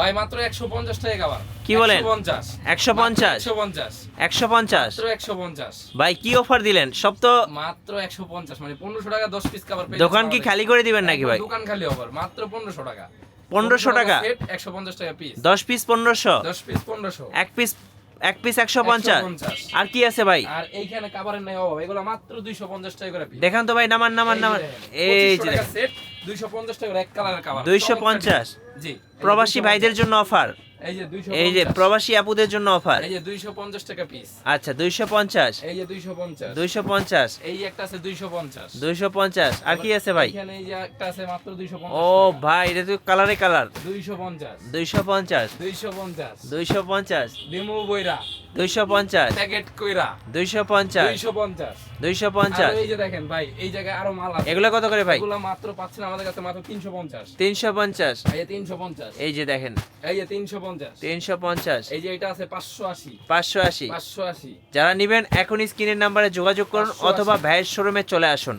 ভাই মাত্র 150 টাকা কাবার। কি বলেন? 150 150 150 150 মাত্র 150 ভাই কি অফার দিলেন? সব তো মাত্র 150 মানে 1500 টাকা 10 পিস কাবার পেয়ে দোকান যাচ্ছেন কি আমাদের খালি করে দিবেন নাকি একদম ভাই? দোকান খালি অফার মাত্র 1500 টাকা 1500 টাকা সেট 150 টাকা পিস 10 পিস 1500 10 পিস 1500 এক পিস 150 150 আর কি আছে ভাই? আর এইখানে কাবারের নাই অভাব এগুলো মাত্র 250 টাকা করে পিস দেখান তো ভাই, নামান এই যে দেখেন, সেট 250 টাকা করে এক কালারের কাবার 250 জি প্রবাসী ভাইদের জন্য অফার, এই যে 250 এই যে প্রবাসী আপুদের জন্য অফার। এই যে 250 টাকা পিস আচ্ছা 250 এই যে 250 250 এই যে একটা আছে 250 250 আর কি আছে ভাই? এখানে এই যে একটা আছে মাত্র 250 ও ভাই এটা তো কালারে কালার। 250 250 250 250 ডিমু বইরা 250 প্যাকেট কইরা 250 250 250 আর এই যে দেখেন ভাই এই জায়গায় আরো মাল আছে এগুলো কত করে ভাই? এগুলো মাত্র পাচ্ছেন আমাদের কাছে মাত্র 350 350 এই যে 350 এই যে দেখেন এই যে 350 350 এই যে এটা আছে 580 580 580 যারা নেবেন এখন স্ক্রিনের নাম্বারে যোগাযোগ করুন 580 অথবা ভাইয়ের শোরুমে চলে আসুন।